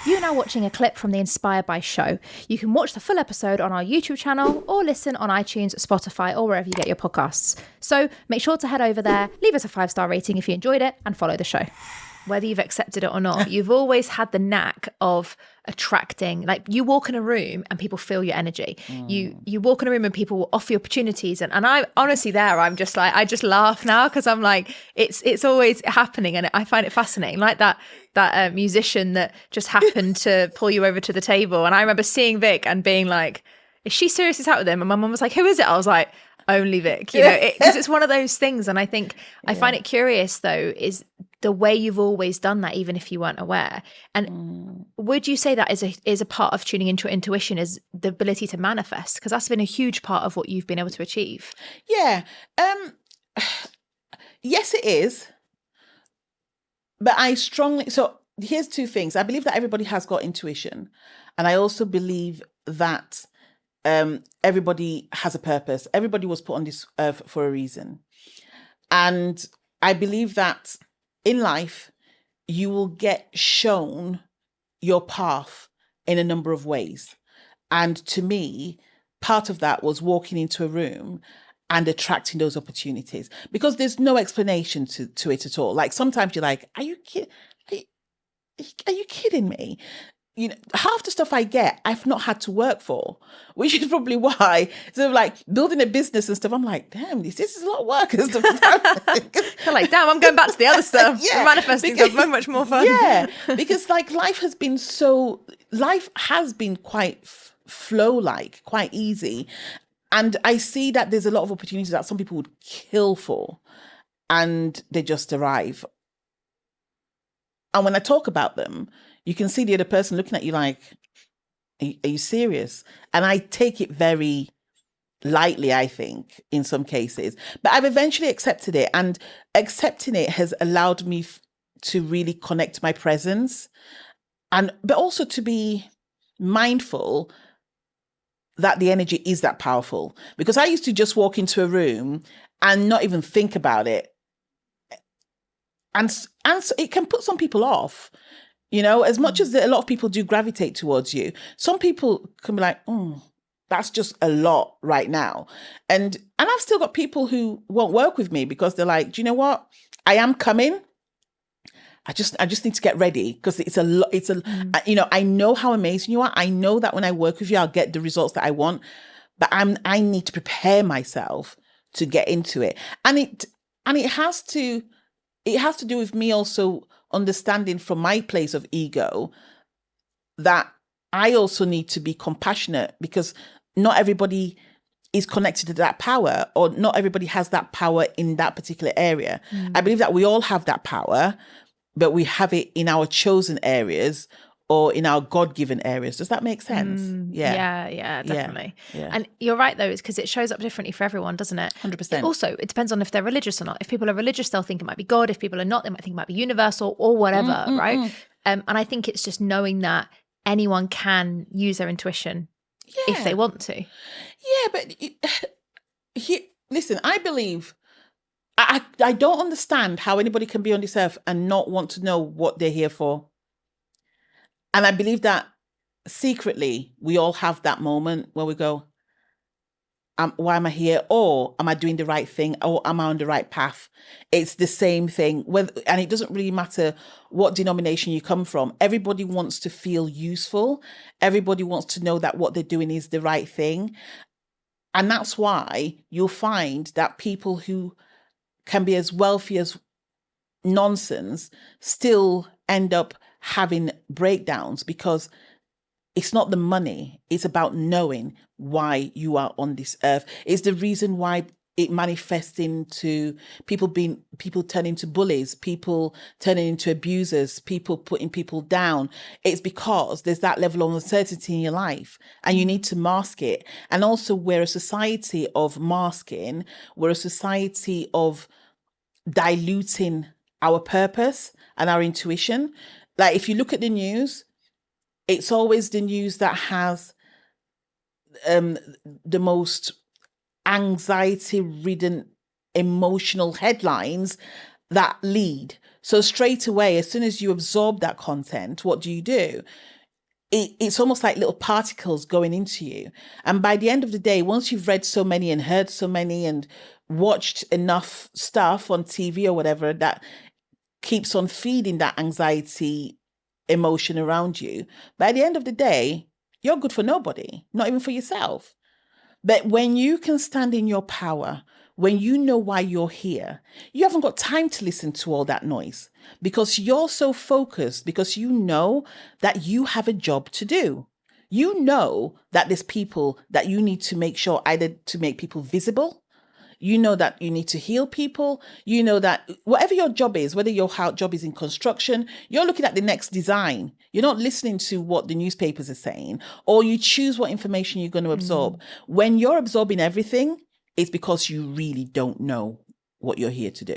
You're now watching a clip from the Inspired by show. You can watch the full episode on our YouTube channel or listen on iTunes, Spotify, or wherever you get your podcasts. So make sure to head over there, leave us a 5-star rating if you enjoyed it, and follow the show. Whether you've accepted it or not, you've always had the knack of attracting, like you walk in a room and people feel your energy. You walk in a room and people will offer you opportunities. And I honestly I'm just like, I just laugh now because I'm like, it's always happening. And I find it fascinating. Like that musician that just happened to pull you over to the table. And I remember seeing Vic and being like, is she seriously out with him? And my mum was like, who is it? I was like, only Vic, you know, because it's one of those things. And I think I find it curious though, is the way you've always done that, even if you weren't aware. And would you say that is a part of tuning into your intuition, is the ability to manifest? Because that's been a huge part of what you've been able to achieve. Yeah. Yes, it is. But so here's two things. I believe that everybody has got intuition. And I also believe that everybody has a purpose. Everybody was put on this earth for a reason. And I believe that in life, you will get shown your path in a number of ways. And to me, part of that was walking into a room and attracting those opportunities, because there's no explanation to it at all. Like sometimes you're like, are you kidding me? You know, half the stuff I get, I've not had to work for, which is probably why, sort of like building a business and stuff, I'm like, damn, this is a lot of work and stuff. You're like, damn, I'm going back to the other stuff. Yeah, manifesting stuff, so much more fun. Yeah, because like life has been quite flow-like, quite easy. And I see that there's a lot of opportunities that some people would kill for, and they just arrive. And when I talk about them, you can see the other person looking at you like, are you serious? And I take it very lightly, I think, in some cases. But I've eventually accepted it. And accepting it has allowed me to really connect my presence. But also to be mindful that the energy is that powerful. Because I used to just walk into a room and not even think about it. And so it can put some people off. You know, as much as a lot of people do gravitate towards you, some people can be like, that's just a lot right now. And I've still got people who won't work with me because they're like, do you know what? I am coming. I just need to get ready, because it's a lot. You know, I know how amazing you are. I know that when I work with you, I'll get the results that I want, but I need to prepare myself to get into it. And it has to do with me also understanding from my place of ego that I also need to be compassionate, because not everybody is connected to that power, or not everybody has that power in that particular area. I believe that we all have that power, but we have it in our chosen areas or in our God-given areas. Does that make sense? Yeah, definitely. Yeah. And you're right, though, it's because it shows up differently for everyone, doesn't it? 100%. Also, it depends on if they're religious or not. If people are religious, they'll think it might be God. If people are not, they might think it might be universal or whatever, right? And I think it's just knowing that anyone can use their intuition if they want to. Yeah, but listen, I believe, I don't understand how anybody can be on this earth and not want to know what they're here for. And I believe that secretly, we all have that moment where we go, why am I here? Or am I doing the right thing? Or am I on the right path? It's the same thing. And it doesn't really matter what denomination you come from. Everybody wants to feel useful. Everybody wants to know that what they're doing is the right thing. And that's why you'll find that people who can be as wealthy as nonsense still end up having breakdowns, because it's not the money. It's about knowing why you are on this earth. It's the reason why it manifests into people turning into bullies, people turning into abusers, people putting people down. It's because there's that level of uncertainty in your life and you need to mask it. And also, we're a society of masking. We're a society of diluting our purpose and our intuition. Like, if you look at the news, it's always the news that has the most anxiety-ridden, emotional headlines that lead. So straight away, as soon as you absorb that content, what do? it's almost like little particles going into you. And by the end of the day, once you've read so many and heard so many and watched enough stuff on TV or whatever, that keeps on feeding that anxiety emotion around you, by the end of the day, you're good for nobody, not even for yourself. But when you can stand in your power, when you know why you're here, you haven't got time to listen to all that noise because you're so focused, because you know that you have a job to do. You know that there's people that you need to make sure, either to make people visible. You know that you need to heal people. You know that whatever your job is, whether your job is in construction, you're looking at the next design. You're not listening to what the newspapers are saying, or you choose what information you're going to absorb. When you're absorbing everything, it's because you really don't know what you're here to do.